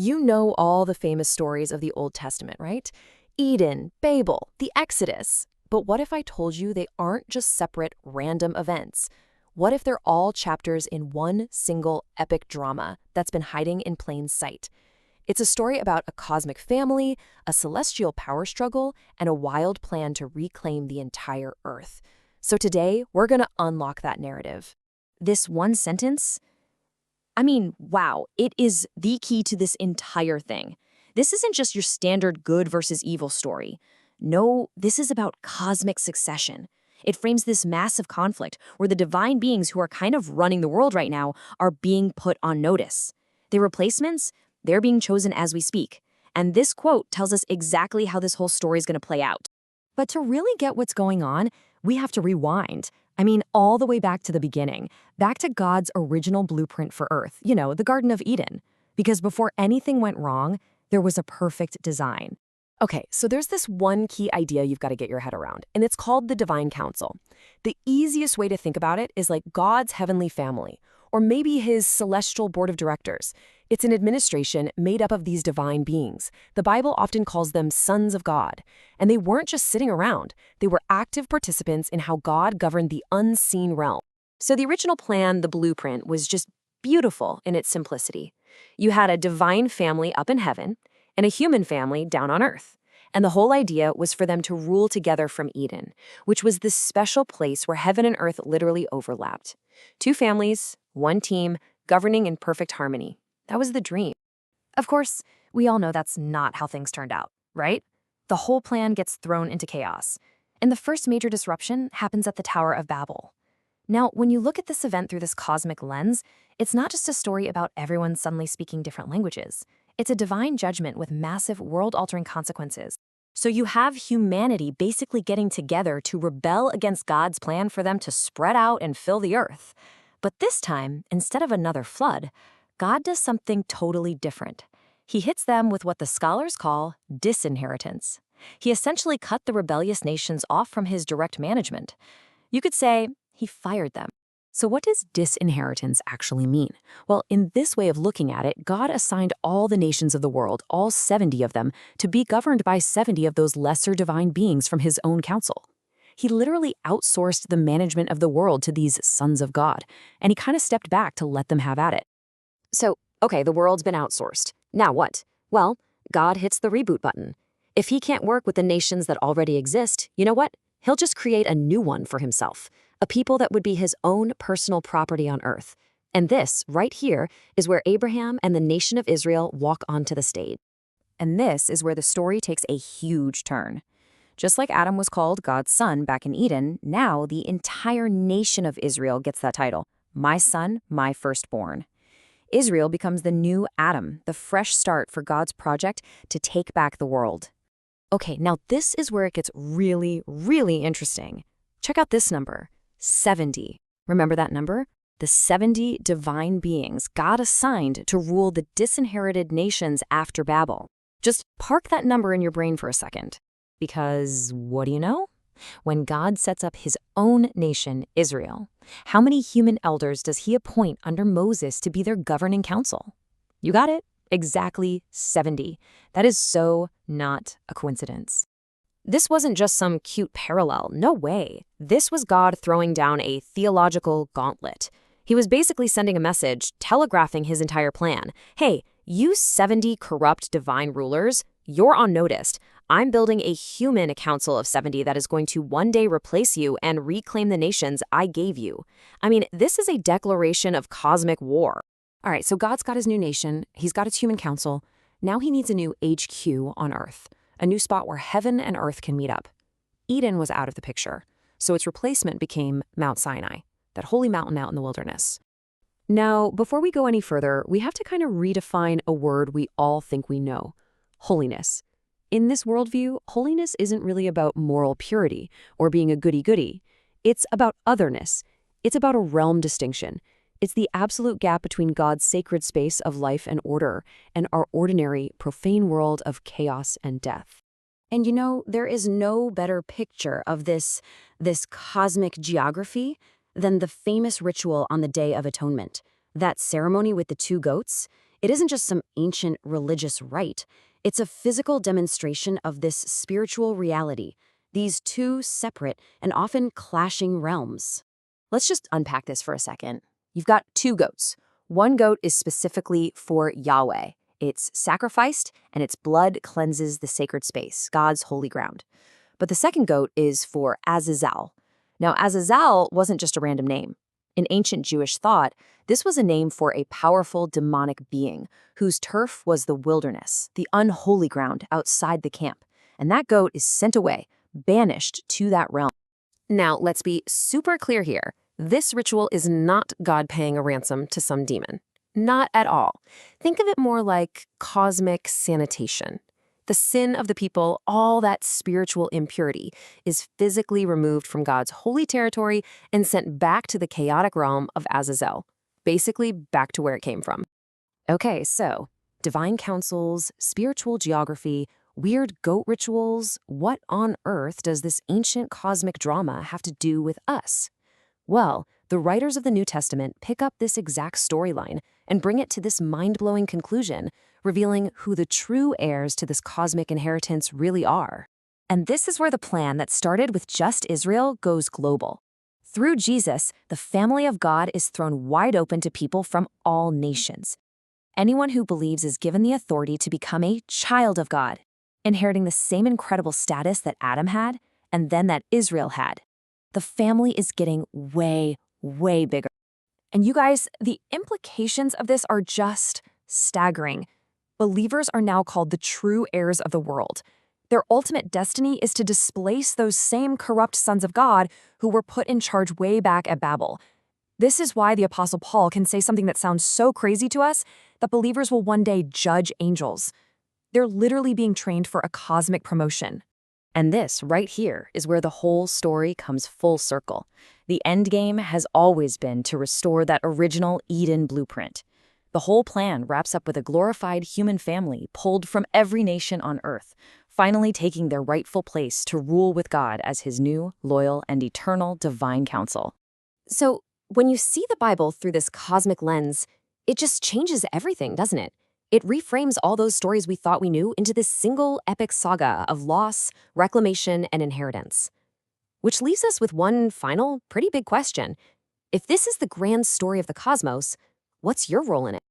You know all the famous stories of the Old Testament, right? Eden, Babel, the Exodus. But what if I told you they aren't just separate, random events? What if they're all chapters in one single epic drama that's been hiding in plain sight? It's a story about a cosmic family, a celestial power struggle, and a wild plan to reclaim the entire Earth. So today, we're going to unlock that narrative. This one sentence, wow, it is the key to this entire thing. This isn't just your standard good versus evil story. No, this is about cosmic succession. It frames this massive conflict where the divine beings who are kind of running the world right now are being put on notice. Their replacements, they're being chosen as we speak. And this quote tells us exactly how this whole story is going to play out. But to really get what's going on, we have to rewind. All the way back to the beginning, back to God's original blueprint for Earth, the Garden of Eden. Because before anything went wrong, there was a perfect design. Okay, so there's this one key idea you've got to get your head around, and it's called the Divine Council. The easiest way to think about it is like God's heavenly family, or maybe his celestial board of directors. It's an administration made up of these divine beings. The Bible often calls them sons of God. And they weren't just sitting around. They were active participants in how God governed the unseen realm. So the original plan, the blueprint, was just beautiful in its simplicity. You had a divine family up in heaven and a human family down on earth. And the whole idea was for them to rule together from Eden, which was this special place where heaven and earth literally overlapped. Two families, one team, governing in perfect harmony. That was the dream. Of course, we all know that's not how things turned out, right? The whole plan gets thrown into chaos. And the first major disruption happens at the Tower of Babel. Now, when you look at this event through this cosmic lens, it's not just a story about everyone suddenly speaking different languages. It's a divine judgment with massive world-altering consequences. So you have humanity basically getting together to rebel against God's plan for them to spread out and fill the earth. But this time, instead of another flood, God does something totally different. He hits them with what the scholars call disinheritance. He essentially cut the rebellious nations off from his direct management. You could say he fired them. So what does disinheritance actually mean? Well, in this way of looking at it, God assigned all the nations of the world, all 70 of them, to be governed by 70 of those lesser divine beings from his own council. He literally outsourced the management of the world to these sons of God, and he kind of stepped back to let them have at it. So, okay, the world's been outsourced. Now what? Well, God hits the reboot button. If he can't work with the nations that already exist, you know what? He'll just create a new one for himself, a people that would be his own personal property on earth. And this, right here, is where Abraham and the nation of Israel walk onto the stage. And this is where the story takes a huge turn. Just like Adam was called God's son back in Eden, now the entire nation of Israel gets that title, my son, my firstborn. Israel becomes the new Adam, the fresh start for God's project to take back the world. Okay, now this is where it gets really, really interesting. Check out this number, 70. Remember that number? The 70 divine beings God assigned to rule the disinherited nations after Babel. Just park that number in your brain for a second. Because what do you know? When God sets up his own nation, Israel, how many human elders does he appoint under Moses to be their governing council? You got it. Exactly 70. That is so not a coincidence. This wasn't just some cute parallel. No way. This was God throwing down a theological gauntlet. He was basically sending a message, telegraphing his entire plan. Hey, you 70 corrupt divine rulers, you're on notice. I'm building a human council of 70 that is going to one day replace you and reclaim the nations I gave you. This is a declaration of cosmic war. All right, so God's got his new nation. He's got his human council. Now he needs a new HQ on Earth, a new spot where heaven and earth can meet up. Eden was out of the picture, so its replacement became Mount Sinai, that holy mountain out in the wilderness. Now, before we go any further, we have to kind of redefine a word we all think we know, holiness. In this worldview, holiness isn't really about moral purity or being a goody-goody. It's about otherness. It's about a realm distinction. It's the absolute gap between God's sacred space of life and order and our ordinary, profane world of chaos and death. And there is no better picture of this cosmic geography than the famous ritual on the Day of Atonement. That ceremony with the two goats, It isn't just some ancient religious rite. It's a physical demonstration of this spiritual reality, these two separate and often clashing realms. Let's just unpack this for a second. You've got two goats. One goat is specifically for Yahweh. It's sacrificed, and its blood cleanses the sacred space, God's holy ground. But the second goat is for Azazel. Now, Azazel wasn't just a random name. In ancient Jewish thought, this was a name for a powerful demonic being whose turf was the wilderness, the unholy ground outside the camp. And that goat is sent away, banished to that realm. Now, let's be super clear here. This ritual is not God paying a ransom to some demon. Not at all. Think of it more like cosmic sanitation. The sin of the people, all that spiritual impurity, is physically removed from God's holy territory and sent back to the chaotic realm of Azazel, basically back to where it came from. Okay, so divine councils, spiritual geography, weird goat rituals, what on earth does this ancient cosmic drama have to do with us? Well, the writers of the New Testament pick up this exact storyline and bring it to this mind-blowing conclusion, revealing who the true heirs to this cosmic inheritance really are. And this is where the plan that started with just Israel goes global. Through Jesus, the family of God is thrown wide open to people from all nations. Anyone who believes is given the authority to become a child of God, inheriting the same incredible status that Adam had and then that Israel had. The family is getting way, way bigger. And you guys, the implications of this are just staggering. Believers are now called the true heirs of the world. Their ultimate destiny is to displace those same corrupt sons of God who were put in charge way back at Babel. This is why the Apostle Paul can say something that sounds so crazy to us, that believers will one day judge angels. They're literally being trained for a cosmic promotion. And this, right here, is where the whole story comes full circle. The end game has always been to restore that original Eden blueprint. The whole plan wraps up with a glorified human family pulled from every nation on earth, finally taking their rightful place to rule with God as his new, loyal, and eternal divine counsel. So, when you see the Bible through this cosmic lens, it just changes everything, doesn't it? It reframes all those stories we thought we knew into this single epic saga of loss, reclamation, and inheritance. Which leaves us with one final, pretty big question. If this is the grand story of the cosmos, what's your role in it?